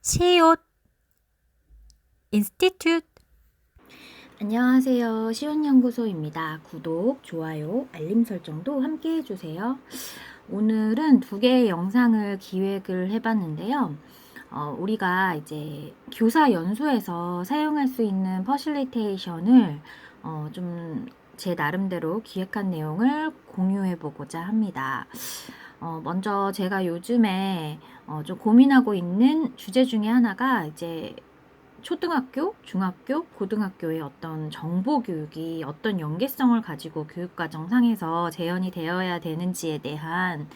시옷 인스티튜트. 안녕하세요. 시온연구소입니다. 구독, 좋아요, 알림 설정도 함께 해주세요. 오늘은 두 개의 영상을 기획을 해봤는데요. 우리가 이제 교사 연수에서 사용할 수 있는 퍼실리테이션을 좀 제 나름대로 기획한 내용을 공유해보고자 합니다. 먼저 제가 요즘에 좀 고민하고 있는 주제 중에 하나가 이제 초등학교, 중학교, 고등학교의 어떤 정보 교육이 어떤 연계성을 가지고 교육과정상에서 재현이 되어야 되는지에 대한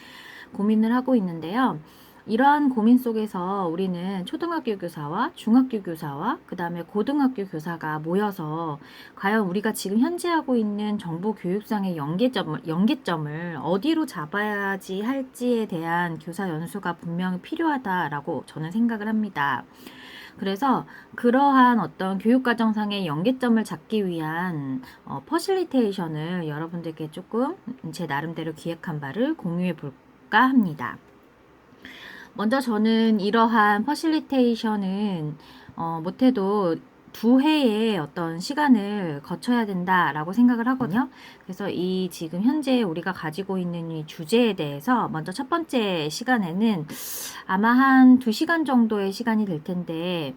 고민을 하고 있는데요. 이러한 고민 속에서 우리는 초등학교 교사와 중학교 교사와 그 다음에 고등학교 교사가 모여서 과연 우리가 지금 현재 하고 있는 정보 교육상의 연계점을 어디로 잡아야지 할지에 대한 교사 연수가 분명히 필요하다라고 저는 생각을 합니다. 그래서 그러한 어떤 교육과정상의 연계점을 잡기 위한 퍼실리테이션을 여러분들께 조금 제 나름대로 기획한 바를 공유해 볼까 합니다. 먼저 저는 이러한 퍼실리테이션은 못해도 두 해의 어떤 시간을 거쳐야 된다라고 생각을 하거든요. 그래서 이 지금 현재 우리가 가지고 있는 이 주제에 대해서 먼저 첫 번째 시간에는 아마 한 2시간 정도의 시간이 될 텐데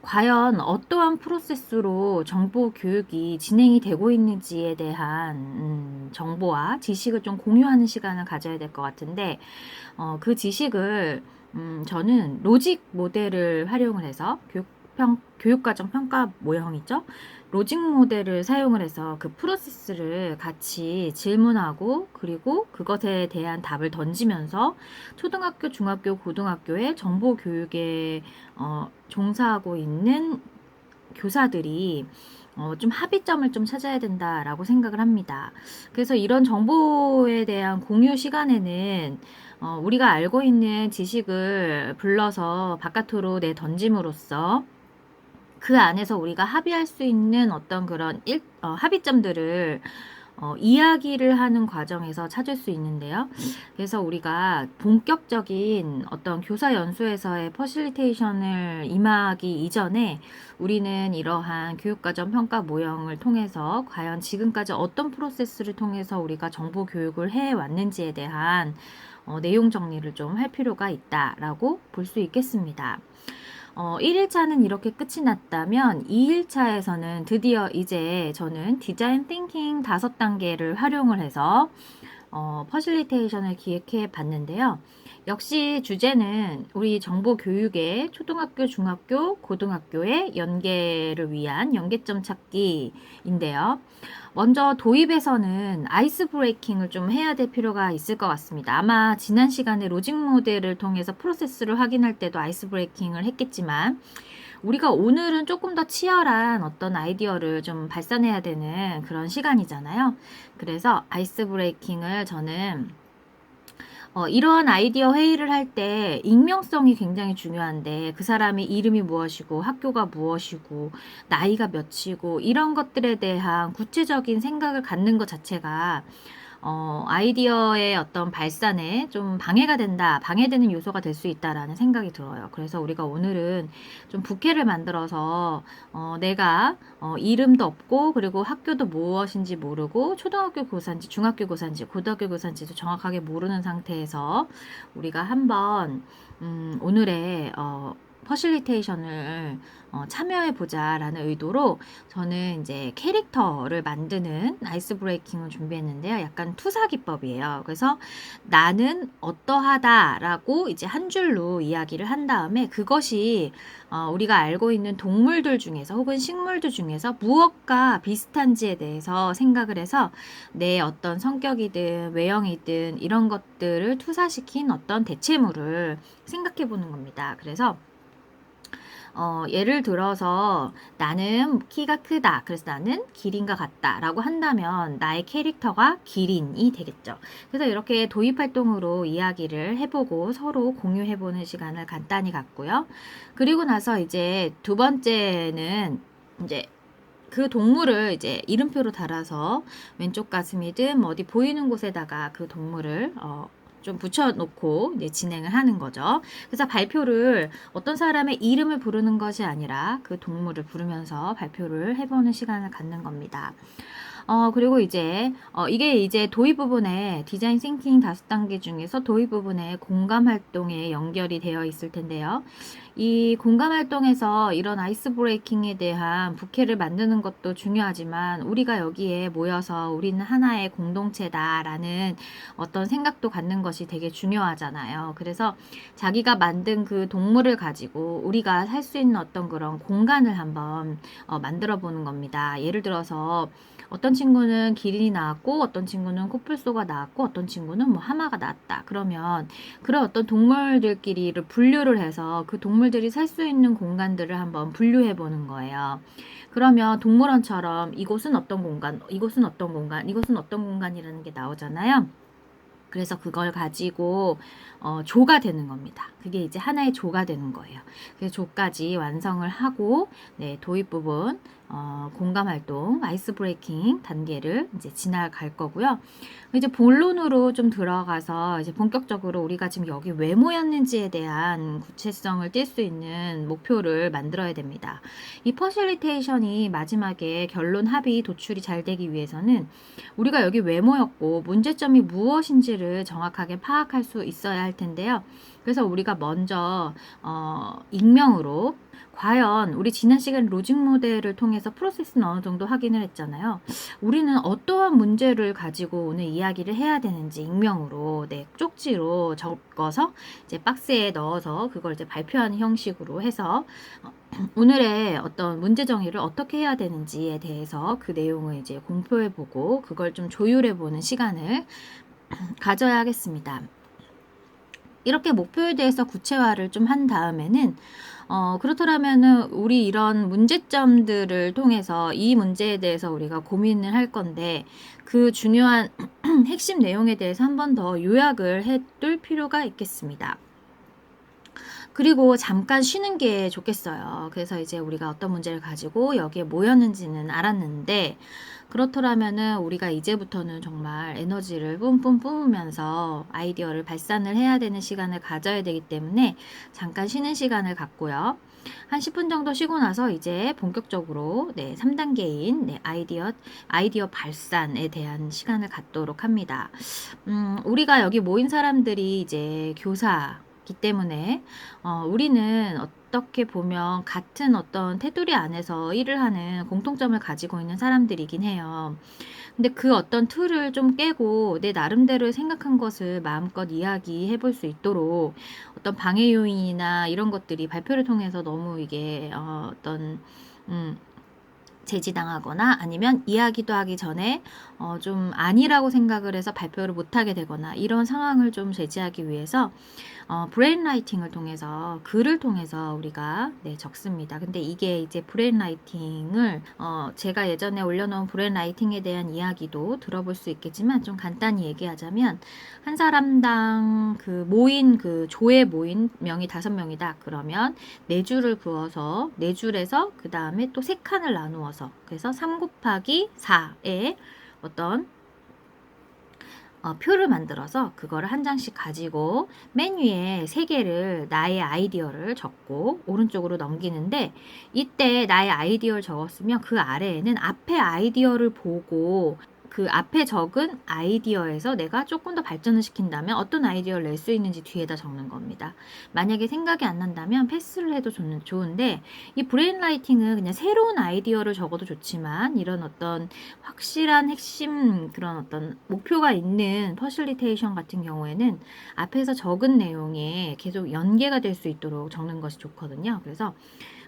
과연 어떠한 프로세스로 정보 교육이 진행이 되고 있는지에 대한 정보와 지식을 좀 공유하는 시간을 가져야 될 것 같은데 그 지식을 저는 로직 모델을 활용을 해서 교육과정 평가 모형이죠. 로직 모델을 사용을 해서 그 프로세스를 같이 질문하고 그리고 그것에 대한 답을 던지면서 초등학교, 중학교, 고등학교의 정보 교육에 종사하고 있는 교사들이 좀 합의점을 좀 찾아야 된다라고 생각을 합니다. 그래서 이런 정보에 대한 공유 시간에는 우리가 알고 있는 지식을 불러서 바깥으로 내던짐으로써 그 안에서 우리가 합의할 수 있는 어떤 그런 합의점들을 이야기를 하는 과정에서 찾을 수 있는데요. 그래서 우리가 본격적인 어떤 교사 연수에서의 퍼실리테이션을 임하기 이전에 우리는 이러한 교육과정 평가 모형을 통해서 과연 지금까지 어떤 프로세스를 통해서 우리가 정보 교육을 해왔는지에 대한 내용 정리를 좀 할 필요가 있다라고 볼 수 있겠습니다. 1일차는 이렇게 끝이 났다면 2일차에서는 드디어 이제 저는 디자인 띵킹 5단계를 활용을 해서 퍼실리테이션을 기획해 봤는데요. 역시 주제는 우리 정보 교육의 초등학교, 중학교, 고등학교의 연계를 위한 연계점 찾기인데요. 먼저 도입에서는 아이스 브레이킹을 좀 해야 될 필요가 있을 것 같습니다. 아마 지난 시간에 로직 모델을 통해서 프로세스를 확인할 때도 아이스 브레이킹을 했겠지만 우리가 오늘은 조금 더 치열한 어떤 아이디어를 좀 발산해야 되는 그런 시간이잖아요. 그래서 아이스 브레이킹을 저는 이러한 아이디어 회의를 할 때 익명성이 굉장히 중요한데 그 사람의 이름이 무엇이고 학교가 무엇이고 나이가 몇이고 이런 것들에 대한 구체적인 생각을 갖는 것 자체가 아이디어의 어떤 발산에 좀 방해되는 요소가 될 수 있다라는 생각이 들어요. 그래서 우리가 오늘은 좀 부캐를 만들어서, 내가, 이름도 없고, 그리고 학교도 무엇인지 모르고, 초등학교 교사인지, 중학교 교사인지, 고등학교 교사인지도 정확하게 모르는 상태에서 우리가 한번, 오늘의, 퍼실리테이션을 참여해보자라는 의도로 저는 이제 캐릭터를 만드는 아이스 브레이킹을 준비했는데요. 약간 투사 기법이에요. 그래서 나는 어떠하다라고 이제 한 줄로 이야기를 한 다음에 그것이 우리가 알고 있는 동물들 중에서 혹은 식물들 중에서 무엇과 비슷한지에 대해서 생각을 해서 내 어떤 성격이든 외형이든 이런 것들을 투사시킨 어떤 대체물을 생각해 보는 겁니다. 그래서 예를 들어서 나는 키가 크다. 그래서 나는 기린과 같다. 라고 한다면 나의 캐릭터가 기린이 되겠죠. 그래서 이렇게 도입 활동으로 이야기를 해보고 서로 공유해보는 시간을 간단히 갖고요. 그리고 나서 이제 두 번째는 이제 그 동물을 이제 이름표로 달아서 왼쪽 가슴이든 어디 보이는 곳에다가 그 동물을 좀 붙여놓고 이제 진행을 하는 거죠. 그래서 발표를 어떤 사람의 이름을 부르는 것이 아니라 그 동물을 부르면서 발표를 해보는 시간을 갖는 겁니다. 그리고 이게 이제 도입 부분에 디자인 싱킹 5단계 중에서 도입 부분에 공감 활동에 연결이 되어 있을 텐데요. 이 공감 활동에서 이런 아이스 브레이킹에 대한 부캐를 만드는 것도 중요하지만 우리가 여기에 모여서 우리는 하나의 공동체다라는 어떤 생각도 갖는 것이 되게 중요하잖아요. 그래서 자기가 만든 그 동물을 가지고 우리가 살 수 있는 어떤 그런 공간을 한번 만들어 보는 겁니다. 예를 들어서 어떤 친구는 기린이 나왔고 어떤 친구는 코뿔소가 나왔고 어떤 친구는 뭐 하마가 나왔다. 그러면 그런 어떤 동물들끼리를 분류를 해서 그 동물들이 살 수 있는 공간들을 한번 분류해 보는 거예요. 그러면 동물원처럼 이곳은 어떤 공간, 이곳은 어떤 공간, 이곳은 어떤 공간이라는 게 나오잖아요. 그래서 그걸 가지고 조가 되는 겁니다. 그게 이제 하나의 조가 되는 거예요. 그래서 조까지 완성을 하고 도입 부분 공감 활동, 아이스 브레이킹 단계를 이제 지나갈 거고요. 이제 본론으로 좀 들어가서 이제 본격적으로 우리가 지금 여기 왜 모였는지에 대한 구체성을 띌 수 있는 목표를 만들어야 됩니다. 이 퍼실리테이션이 마지막에 결론 합의 도출이 잘 되기 위해서는 우리가 여기 왜 모였고 문제점이 무엇인지를 정확하게 파악할 수 있어야 할 텐데요. 그래서 우리가 먼저 익명으로 과연 우리 지난 시간 로직 모델을 통해서 프로세스는 어느 정도 확인을 했잖아요. 우리는 어떠한 문제를 가지고 오늘 이야기를 해야 되는지 익명으로 쪽지로 적어서 이제 박스에 넣어서 그걸 이제 발표하는 형식으로 해서 오늘의 어떤 문제 정의를 어떻게 해야 되는지에 대해서 그 내용을 이제 공표해 보고 그걸 좀 조율해 보는 시간을 가져야 하겠습니다. 이렇게 목표에 대해서 구체화를 좀 한 다음에는 그렇더라면은 우리 이런 문제점들을 통해서 이 문제에 대해서 우리가 고민을 할 건데 그 중요한 핵심 내용에 대해서 한 번 더 요약을 해둘 필요가 있겠습니다. 그리고 잠깐 쉬는 게 좋겠어요. 그래서 이제 우리가 어떤 문제를 가지고 여기에 모였는지는 알았는데 그렇더라면은 우리가 이제부터는 정말 에너지를 뿜뿜 뿜으면서 아이디어를 발산을 해야 되는 시간을 가져야 되기 때문에 잠깐 쉬는 시간을 갖고요. 한 10분 정도 쉬고 나서 이제 본격적으로 3단계인 아이디어 발산에 대한 시간을 갖도록 합니다. 우리가 여기 모인 사람들이 이제 교사기 때문에 우리는 어떻게 보면 같은 어떤 테두리 안에서 일을 하는 공통점을 가지고 있는 사람들이긴 해요. 근데 그 어떤 틀을 좀 깨고 내 나름대로 생각한 것을 마음껏 이야기해 볼 수 있도록 어떤 방해 요인이나 이런 것들이 발표를 통해서 너무 이게 어떤 제지당하거나 아니면 이야기도 하기 전에 좀 아니라고 생각을 해서 발표를 못하게 되거나 이런 상황을 좀 제지하기 위해서 브레인 라이팅을 통해서 글을 통해서 우리가 적습니다. 근데 이게 이제 브레인 라이팅을 제가 예전에 올려놓은 브레인 라이팅에 대한 이야기도 들어볼 수 있겠지만 좀 간단히 얘기하자면 한 사람당 그 조에 모인 명이 5명이다. 그러면 4줄을 그어서 4줄에서 그 다음에 또 3칸을 나누어서 그래서 3 곱하기 4에 어떤 표를 만들어서 그거를 한 장씩 가지고 맨 위에 3개를 나의 아이디어를 적고 오른쪽으로 넘기는데 이때 나의 아이디어를 적었으면 그 아래에는 앞에 아이디어를 보고 그 앞에 적은 아이디어에서 내가 조금 더 발전을 시킨다면 어떤 아이디어를 낼 수 있는지 뒤에다 적는 겁니다. 만약에 생각이 안 난다면 패스를 해도 좋은데 이 브레인 라이팅은 그냥 새로운 아이디어를 적어도 좋지만 이런 어떤 확실한 핵심 그런 어떤 목표가 있는 퍼실리테이션 같은 경우에는 앞에서 적은 내용에 계속 연계가 될 수 있도록 적는 것이 좋거든요. 그래서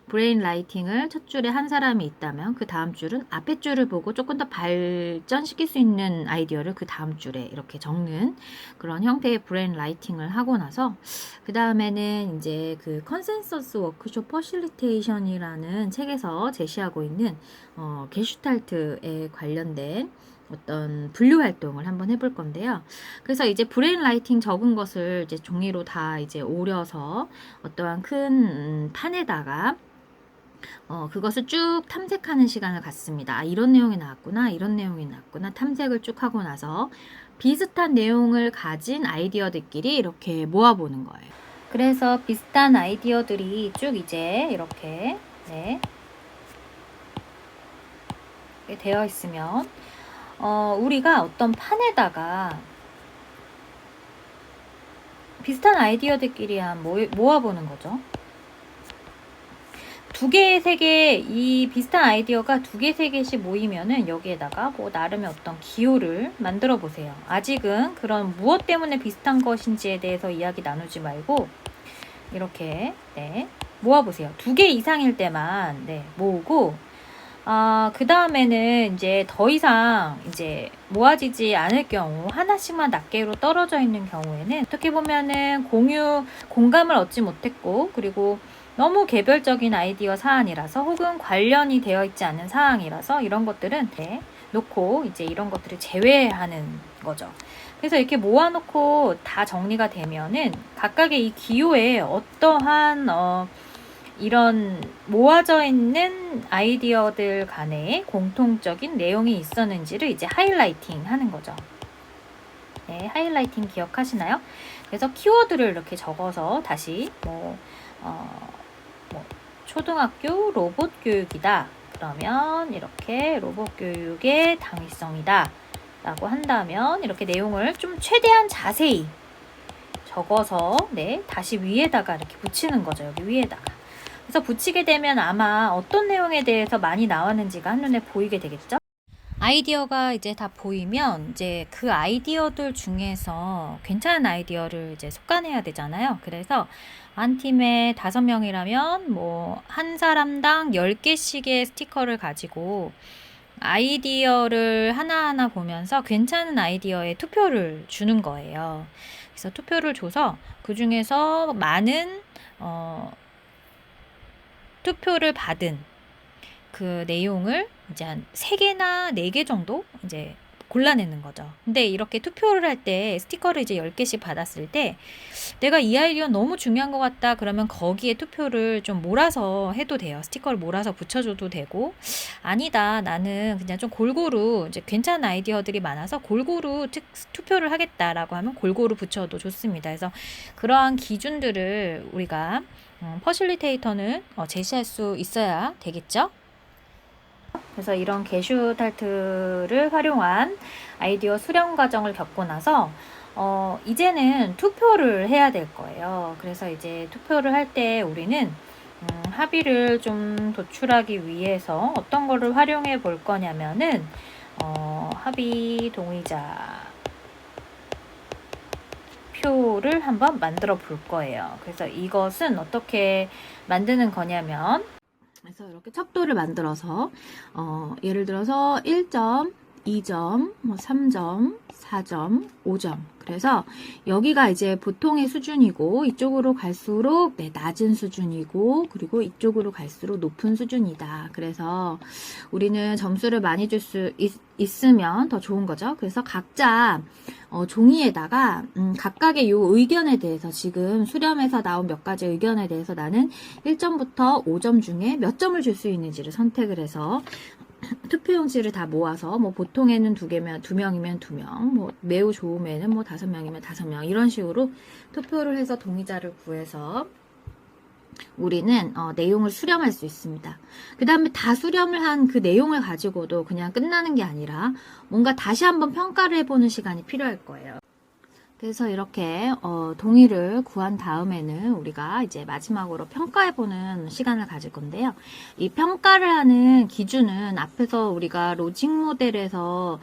브레인 라이팅을 첫 줄에 한 사람이 있다면 그 다음 줄은 앞에 줄을 보고 조금 더 발전시킬 수 있는 아이디어를 그 다음 줄에 이렇게 적는 그런 형태의 브레인 라이팅을 하고 나서 그 다음에는 이제 그 컨센서스 워크숍 퍼실리테이션이라는 책에서 제시하고 있는 게슈탈트에 관련된 어떤 분류 활동을 한번 해볼 건데요. 그래서 이제 브레인 라이팅 적은 것을 이제 종이로 다 이제 오려서 어떠한 큰 판에다가 그것을 쭉 탐색하는 시간을 갖습니다. 이런 내용이 나왔구나, 이런 내용이 나왔구나 탐색을 쭉 하고 나서 비슷한 내용을 가진 아이디어들끼리 이렇게 모아보는 거예요. 그래서 비슷한 아이디어들이 쭉 이제 이렇게 되어 있으면 우리가 어떤 판에다가 비슷한 아이디어들끼리 모아보는 거죠. 두 개, 세 개, 이 비슷한 아이디어가 두 개, 세 개씩 모이면은 여기에다가 뭐 나름의 어떤 기호를 만들어 보세요. 아직은 그런 무엇 때문에 비슷한 것인지에 대해서 이야기 나누지 말고 이렇게 모아보세요. 두 개 이상일 때만 모으고 그 다음에는 이제 더 이상 이제 모아지지 않을 경우 하나씩만 낱개로 떨어져 있는 경우에는 어떻게 보면은 공감을 얻지 못했고 그리고 너무 개별적인 아이디어 사안이라서 혹은 관련이 되어 있지 않은 사항이라서 이런 것들은 놓고 이제 이런 것들을 제외하는 거죠. 그래서 이렇게 모아놓고 다 정리가 되면은 각각의 이 기호에 어떠한 이런 모아져 있는 아이디어들 간에 공통적인 내용이 있었는지를 이제 하이라이팅 하는 거죠. 하이라이팅 기억하시나요? 그래서 키워드를 이렇게 적어서 다시 초등학교 로봇 교육이다. 그러면 이렇게 로봇 교육의 당위성이다. 라고 한다면 이렇게 내용을 좀 최대한 자세히 적어서 다시 위에다가 이렇게 붙이는 거죠. 여기 위에다가. 그래서 붙이게 되면 아마 어떤 내용에 대해서 많이 나왔는지가 한눈에 보이게 되겠죠? 아이디어가 이제 다 보이면 이제 그 아이디어들 중에서 괜찮은 아이디어를 이제 속간해야 되잖아요. 그래서 한 팀에 5명이라면 뭐 한 사람당 10개씩의 스티커를 가지고 아이디어를 하나하나 보면서 괜찮은 아이디어에 투표를 주는 거예요. 그래서 투표를 줘서 그 중에서 많은 투표를 받은 그 내용을 이제 한 3개나 4개 정도 이제 골라내는 거죠. 근데 이렇게 투표를 할 때 스티커를 이제 10개씩 받았을 때 내가 이 아이디어 너무 중요한 것 같다 그러면 거기에 투표를 좀 몰아서 해도 돼요. 스티커를 몰아서 붙여줘도 되고 아니다 나는 그냥 좀 골고루 이제 괜찮은 아이디어들이 많아서 골고루 투표를 하겠다라고 하면 골고루 붙여도 좋습니다. 그래서 그러한 기준들을 우리가 퍼실리테이터는 제시할 수 있어야 되겠죠. 그래서 이런 게슈탈트를 활용한 아이디어 수렴 과정을 겪고 나서 이제는 투표를 해야 될 거예요. 그래서 이제 투표를 할 때 우리는 합의를 좀 도출하기 위해서 어떤 거를 활용해 볼 거냐면은 합의 동의자 표를 한번 만들어 볼 거예요. 그래서 이것은 어떻게 만드는 거냐면 그래서 이렇게 척도를 만들어서 예를 들어서 1점, 2점, 3점, 4점, 5점. 그래서 여기가 이제 보통의 수준이고 이쪽으로 갈수록 낮은 수준이고 그리고 이쪽으로 갈수록 높은 수준이다. 그래서 우리는 점수를 많이 줄 수 있으면 더 좋은 거죠. 그래서 각자 종이에다가 각각의 요 의견에 대해서 지금 수렴에서 나온 몇 가지 의견에 대해서 나는 1점부터 5점 중에 몇 점을 줄 수 있는지를 선택을 해서 투표용지를 다 모아서 뭐 보통에는 2명이면 2명, 뭐 매우 좋음에는 뭐 5명이면 5명 이런 식으로 투표를 해서 동의자를 구해서 우리는 내용을 수렴할 수 있습니다. 그 다음에 다 수렴을 한 그 내용을 가지고도 그냥 끝나는 게 아니라 뭔가 다시 한번 평가를 해보는 시간이 필요할 거예요. 그래서 이렇게 동의를 구한 다음에는 우리가 이제 마지막으로 평가해보는 시간을 가질 건데요. 이 평가를 하는 기준은 앞에서 우리가 로직 모델에서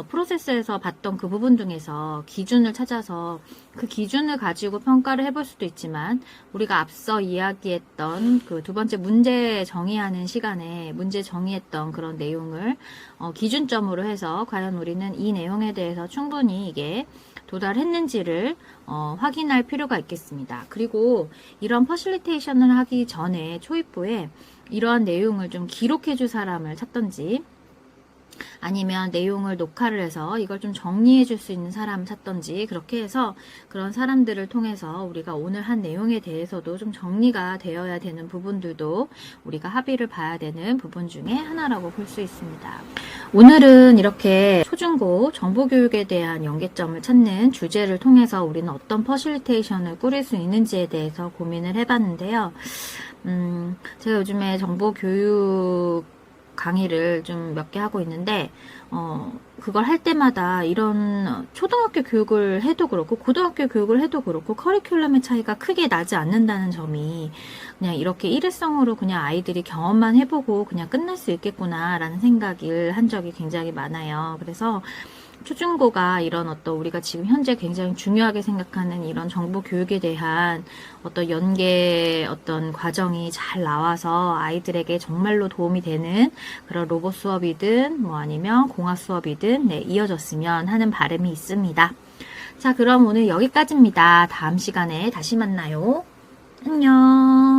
프로세스에서 봤던 그 부분 중에서 기준을 찾아서 그 기준을 가지고 평가를 해볼 수도 있지만 우리가 앞서 이야기했던 그 두 번째 문제 정의하는 시간에 문제 정의했던 그런 내용을 기준점으로 해서 과연 우리는 이 내용에 대해서 충분히 이게 도달했는지를 확인할 필요가 있겠습니다. 그리고 이런 퍼실리테이션을 하기 전에 초입부에 이러한 내용을 좀 기록해 줄 사람을 찾던지 아니면 내용을 녹화를 해서 이걸 좀 정리해 줄 수 있는 사람을 찾던지 그렇게 해서 그런 사람들을 통해서 우리가 오늘 한 내용에 대해서도 좀 정리가 되어야 되는 부분들도 우리가 합의를 봐야 되는 부분 중에 하나라고 볼 수 있습니다. 오늘은 이렇게 초중고 정보교육에 대한 연계점을 찾는 주제를 통해서 우리는 어떤 퍼실리테이션을 꾸릴 수 있는지에 대해서 고민을 해봤는데요. 제가 요즘에 정보교육 강의를 좀 몇 개 하고 있는데 그걸 할 때마다 이런 초등학교 교육을 해도 그렇고 고등학교 교육을 해도 그렇고 커리큘럼의 차이가 크게 나지 않는다는 점이 그냥 이렇게 일회성으로 그냥 아이들이 경험만 해보고 그냥 끝날 수 있겠구나라는 생각을 한 적이 굉장히 많아요. 그래서 초중고가 이런 어떤 우리가 지금 현재 굉장히 중요하게 생각하는 이런 정보 교육에 대한 어떤 연계 어떤 과정이 잘 나와서 아이들에게 정말로 도움이 되는 그런 로봇 수업이든 뭐 아니면 공학 수업이든 이어졌으면 하는 바람이 있습니다. 자, 그럼 오늘 여기까지입니다. 다음 시간에 다시 만나요. 안녕.